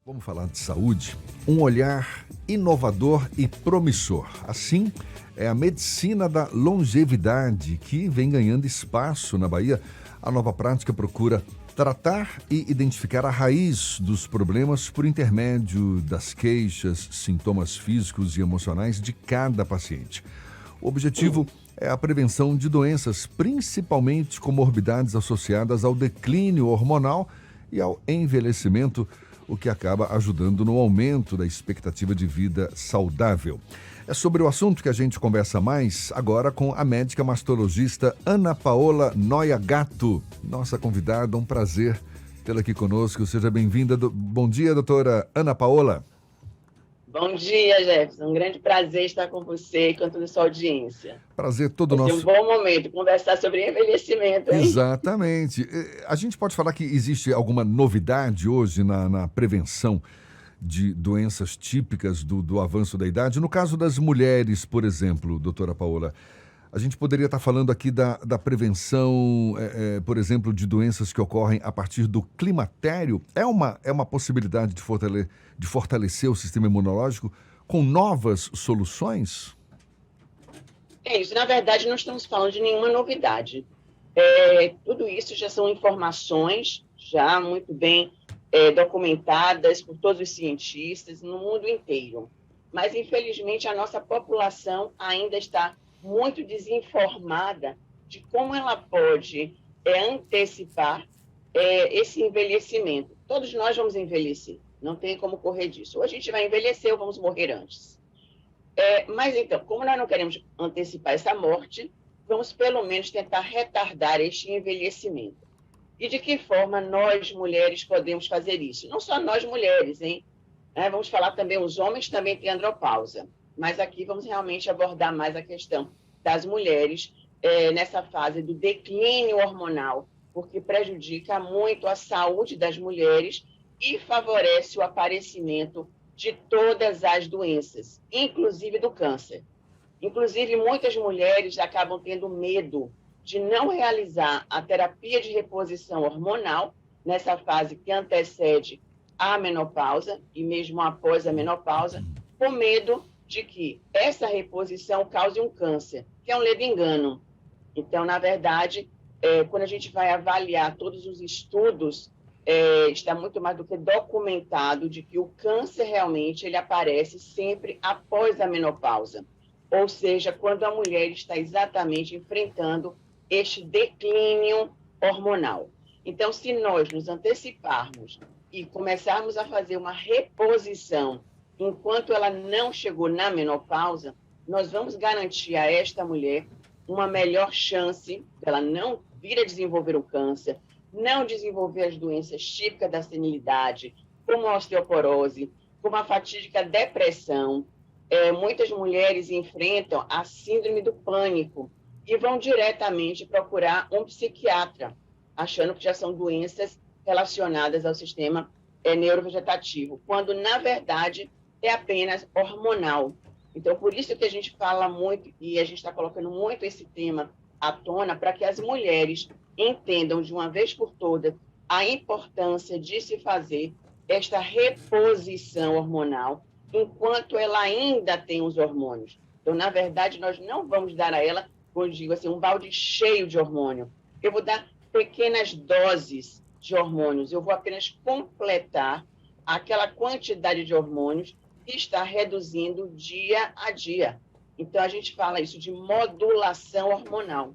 Vamos falar de saúde, um olhar inovador e promissor. Assim, é a medicina da longevidade que vem ganhando espaço na Bahia. A nova prática procura tratar e identificar a raiz dos problemas por intermédio das queixas, sintomas físicos e emocionais de cada paciente. O objetivo é a prevenção de doenças, principalmente comorbidades associadas ao declínio hormonal e ao envelhecimento, o que acaba ajudando no aumento da expectativa de vida saudável. É sobre o assunto que a gente conversa mais agora com a médica mastologista Ana Paola Noia Gatto, nossa convidada. Um prazer tê-la aqui conosco. Seja bem-vinda. Bom dia, doutora Ana Paola. Bom dia, Jefferson. Um grande prazer estar com você e com toda a sua audiência. Prazer todo Vai ser nosso. um bom momento conversar sobre envelhecimento, hein? Exatamente. A gente pode falar que existe alguma novidade hoje na prevenção de doenças típicas do avanço da idade? No caso das mulheres, por exemplo, doutora Paola, a gente poderia estar falando aqui da prevenção, por exemplo, de doenças que ocorrem a partir do climatério. É uma possibilidade de fortalecer o sistema imunológico com novas soluções? É isso. Na verdade, não estamos falando de nenhuma novidade. Tudo isso já são informações já muito bem documentadas por todos os cientistas no mundo inteiro. Mas, infelizmente, a nossa população ainda está muito desinformada de como ela pode antecipar esse envelhecimento. Todos nós vamos envelhecer, não tem como correr disso. Ou a gente vai envelhecer ou vamos morrer antes. Mas, então, como nós não queremos antecipar essa morte, vamos pelo menos tentar retardar este envelhecimento. E de que forma nós, mulheres, podemos fazer isso? Não só nós, mulheres, hein? Vamos falar também, os homens também têm andropausa. Mas aqui vamos realmente abordar mais a questão das mulheres nessa fase do declínio hormonal, porque prejudica muito a saúde das mulheres e favorece o aparecimento de todas as doenças, inclusive do câncer. Inclusive, muitas mulheres acabam tendo medo de não realizar a terapia de reposição hormonal nessa fase que antecede a menopausa e mesmo após a menopausa, com medo de que essa reposição cause um câncer, que é um ledo engano. Então, na verdade, quando a gente vai avaliar todos os estudos, está muito mais do que documentado de que o câncer realmente ele aparece sempre após a menopausa, ou seja, quando a mulher está exatamente enfrentando este declínio hormonal. Então, se nós nos anteciparmos e começarmos a fazer uma reposição enquanto ela não chegou na menopausa, nós vamos garantir a esta mulher uma melhor chance dela não vir a desenvolver o câncer, não desenvolver as doenças típicas da senilidade, como a osteoporose, como a fatídica depressão. Muitas mulheres enfrentam a síndrome do pânico e vão diretamente procurar um psiquiatra, achando que já são doenças relacionadas ao sistema neurovegetativo, quando, na verdade, é apenas hormonal. Então, por isso que a gente fala muito, e a gente está colocando muito esse tema à tona, para que as mulheres entendam de uma vez por todas a importância de se fazer esta reposição hormonal enquanto ela ainda tem os hormônios. Então, na verdade, nós não vamos dar a ela, como eu digo assim, um balde cheio de hormônio. Eu vou dar pequenas doses de hormônios, eu vou apenas completar aquela quantidade de hormônios que está reduzindo dia a dia. Então, a gente fala isso de modulação hormonal.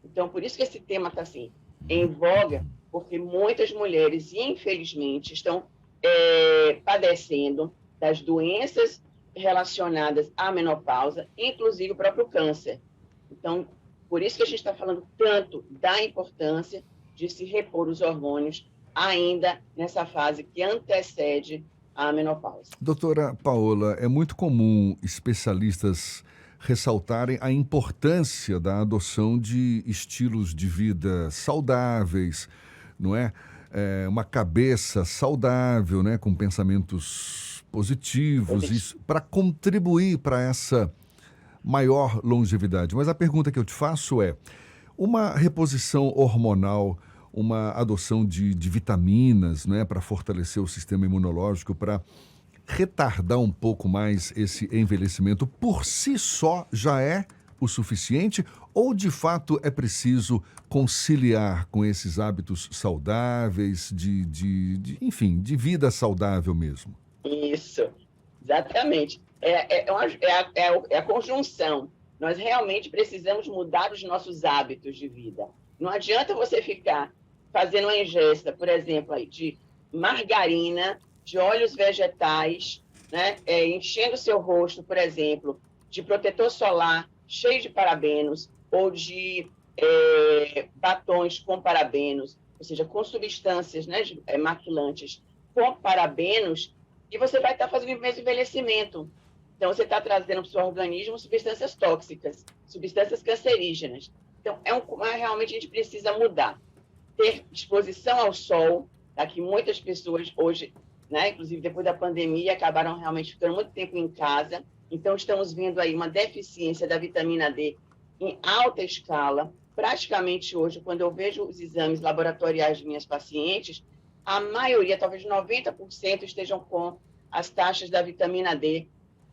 Então, por isso que esse tema está assim, em voga, porque muitas mulheres, infelizmente, estão padecendo das doenças relacionadas à menopausa, inclusive o próprio câncer. Então, por isso que a gente está falando tanto da importância de se repor os hormônios ainda nessa fase que antecede a menopausa. Doutora Paola, é muito comum especialistas ressaltarem a importância da adoção de estilos de vida saudáveis, não é? Uma cabeça saudável, né? Com pensamentos positivos, para contribuir para essa maior longevidade. Mas a pergunta que eu te faço é, uma reposição hormonal uma adoção de vitaminas, né, para fortalecer o sistema imunológico, para retardar um pouco mais esse envelhecimento, por si só já é o suficiente ou de fato é preciso conciliar com esses hábitos saudáveis, enfim, de vida saudável mesmo? Isso, exatamente. É a conjunção. Nós realmente precisamos mudar os nossos hábitos de vida. Não adianta você ficar fazendo uma ingesta, por exemplo, aí, de margarina, de óleos vegetais, né? Enchendo o seu rosto, por exemplo, de protetor solar cheio de parabenos ou de batons com parabenos, ou seja, com substâncias, né, maquilantes com parabenos, e você vai estar fazendo o mesmo envelhecimento. Então, você está trazendo para o seu organismo substâncias tóxicas, substâncias cancerígenas. Então, realmente a gente precisa mudar. Ter exposição ao sol, tá? Que muitas pessoas hoje, né, inclusive depois da pandemia, acabaram realmente ficando muito tempo em casa. Então, estamos vendo aí uma deficiência da vitamina D em alta escala. Praticamente hoje, quando eu vejo os exames laboratoriais de minhas pacientes, a maioria, talvez 90%, estejam com as taxas da vitamina D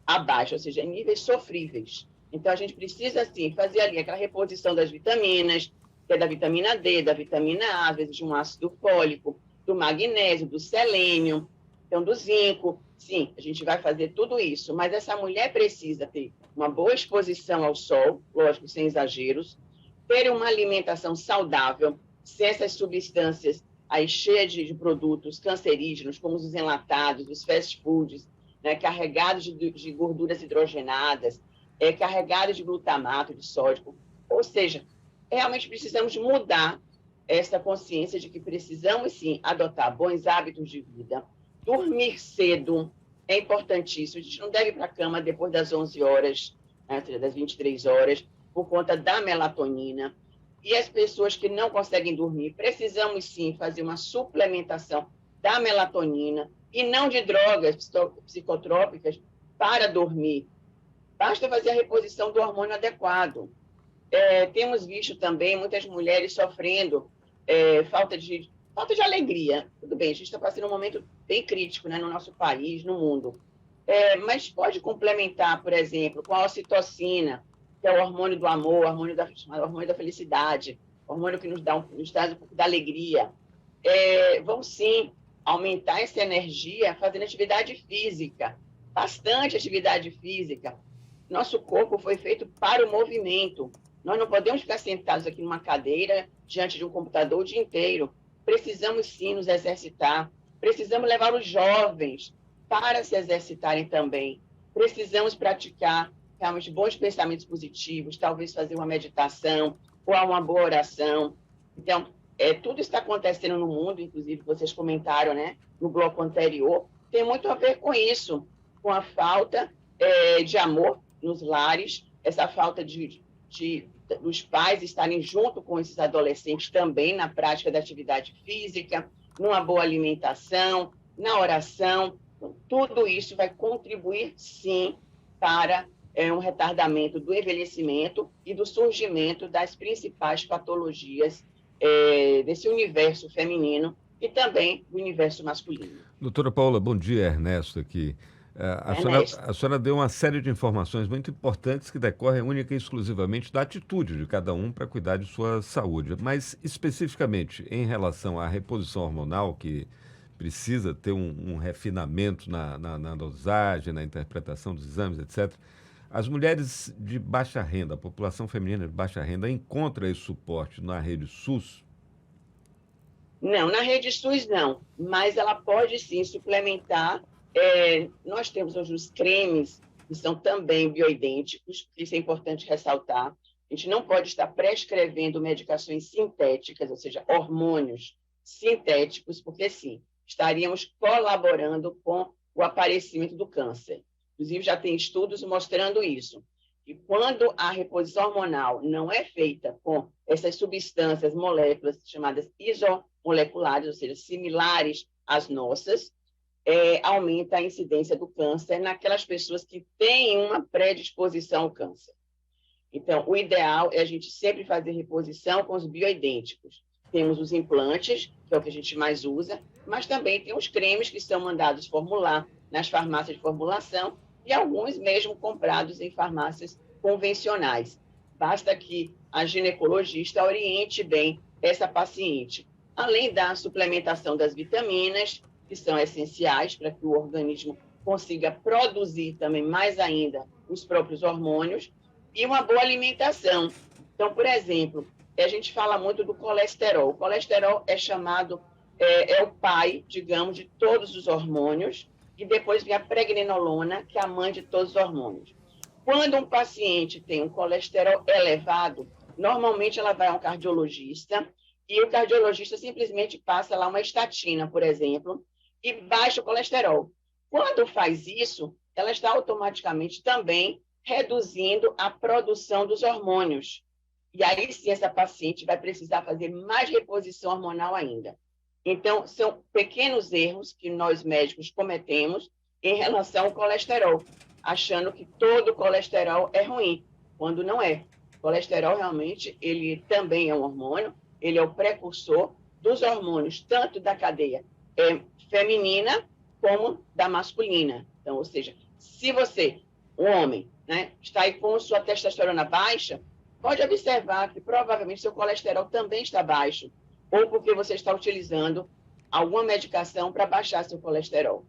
abaixo, ou seja, em níveis sofríveis. Então, a gente precisa, sim, fazer ali aquela reposição das vitaminas, que é da vitamina D, da vitamina A, às vezes de um ácido fólico, do magnésio, do selênio, então do zinco. Sim, a gente vai fazer tudo isso, mas essa mulher precisa ter uma boa exposição ao sol, lógico, sem exageros, ter uma alimentação saudável, sem essas substâncias aí cheias de produtos cancerígenos, como os enlatados, os fast foods, né, carregados de gorduras hidrogenadas, carregados de glutamato, de sódio. Ou seja, realmente precisamos mudar essa consciência de que precisamos, sim, adotar bons hábitos de vida. Dormir cedo é importantíssimo. A gente não deve ir para a cama depois das 11 horas, né, das 23 horas, por conta da melatonina. E as pessoas que não conseguem dormir, precisamos, sim, fazer uma suplementação da melatonina e não de drogas psicotrópicas para dormir. Basta fazer a reposição do hormônio adequado. Temos visto também muitas mulheres sofrendo falta de alegria. Tudo bem, a gente está passando um momento bem crítico, né, no nosso país, no mundo. Mas pode complementar, por exemplo, com a ocitocina, que é o hormônio do amor, o hormônio da felicidade, o hormônio que nos traz um pouco da alegria. Vão, sim, aumentar essa energia fazendo atividade física, bastante atividade física. Nosso corpo foi feito para o movimento. Nós não podemos ficar sentados aqui numa cadeira, diante de um computador o dia inteiro. Precisamos, sim, nos exercitar. Precisamos levar os jovens para se exercitarem também. Precisamos praticar realmente bons pensamentos positivos, talvez fazer uma meditação ou uma boa oração. Então, tudo está acontecendo no mundo, inclusive vocês comentaram, né, no bloco anterior, tem muito a ver com isso, com a falta de amor nos lares, essa falta dos pais estarem junto com esses adolescentes também na prática da atividade física, numa boa alimentação, na oração. Tudo isso vai contribuir, sim, para um retardamento do envelhecimento e do surgimento das principais patologias desse universo feminino e também do universo masculino. Doutora Paula, bom dia, Ernesto aqui. A senhora deu uma série de informações muito importantes que decorrem única e exclusivamente da atitude de cada um para cuidar de sua saúde. Mas, especificamente, em relação à reposição hormonal, que precisa ter um refinamento na dosagem, na interpretação dos exames, etc., as mulheres de baixa renda, a população feminina de baixa renda, encontra esse suporte na rede SUS? Não, na rede SUS não, mas ela pode sim suplementar. Nós temos hoje os cremes, que são também bioidênticos, isso é importante ressaltar. A gente não pode estar prescrevendo medicações sintéticas, ou seja, hormônios sintéticos, porque sim, estaríamos colaborando com o aparecimento do câncer. Inclusive, já tem estudos mostrando isso. E quando a reposição hormonal não é feita com essas substâncias, moléculas chamadas isomoleculares, ou seja, similares às nossas, aumenta a incidência do câncer naquelas pessoas que têm uma predisposição ao câncer. Então, o ideal é a gente sempre fazer reposição com os bioidênticos. temos os implantes, que é o que a gente mais usa, mas também tem os cremes que são mandados formular nas farmácias de formulação e alguns mesmo comprados em farmácias convencionais. Basta que a ginecologista oriente bem essa paciente, além da suplementação das vitaminas, que são essenciais para que o organismo consiga produzir também mais ainda os próprios hormônios, e uma boa alimentação. Então, por exemplo, a gente fala muito do colesterol. O colesterol é chamado, é o pai, digamos, de todos os hormônios, e depois vem a pregnenolona, que é a mãe de todos os hormônios. Quando um paciente tem um colesterol elevado, normalmente ela vai a um cardiologista, e o cardiologista simplesmente passa lá uma estatina, por exemplo, e baixa o colesterol. Quando faz isso, ela está automaticamente também reduzindo a produção dos hormônios. E aí sim, essa paciente vai precisar fazer mais reposição hormonal ainda. Então, são pequenos erros que nós médicos cometemos em relação ao colesterol, achando que todo colesterol é ruim, quando não é. O colesterol realmente, ele também é um hormônio, ele é o precursor dos hormônios, tanto da cadeia feminina como da masculina. Então, ou seja, se você, um homem, né, está aí com sua testosterona baixa, pode observar que provavelmente seu colesterol também está baixo, ou porque você está utilizando alguma medicação para baixar seu colesterol.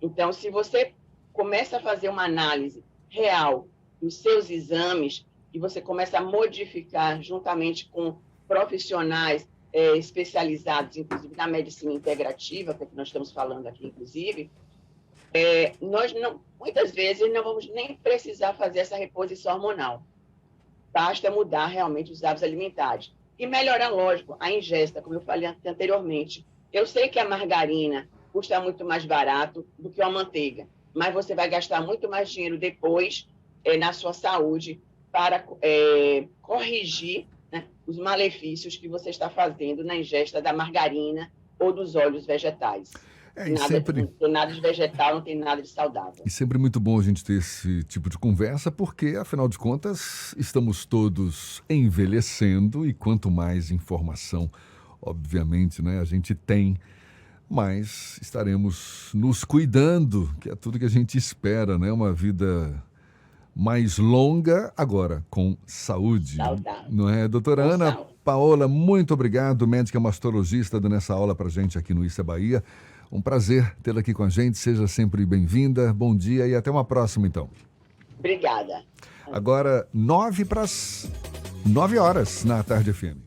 Então, se você começa a fazer uma análise real dos seus exames e você começa a modificar juntamente com profissionais especializados, inclusive na medicina integrativa, que é que nós estamos falando aqui, inclusive, nós muitas vezes não vamos nem precisar fazer essa reposição hormonal. Basta mudar realmente os hábitos alimentares. E melhorar, lógico, a ingesta, como eu falei anteriormente. Eu sei que a margarina custa muito mais barato do que a manteiga, mas você vai gastar muito mais dinheiro depois na sua saúde para corrigir, né, os malefícios que você está fazendo na ingesta da margarina ou dos óleos vegetais. Sempre... Não tem nada de vegetal, não tem nada de saudável. E sempre muito bom a gente ter esse tipo de conversa, porque, afinal de contas, estamos todos envelhecendo e quanto mais informação, obviamente, né, a gente tem, mais estaremos nos cuidando, que é tudo que a gente espera, né? Uma vida mais longa, agora com saúde. Saudável. Não é, doutora Com Ana saúde. Paola, muito obrigado, médica mastologista, dando essa aula pra gente aqui no Issa Bahia. Um prazer tê-la aqui com a gente, seja sempre bem-vinda, bom dia e até uma próxima, então. Obrigada. Agora, 9 para as 9 horas na Tarde FM.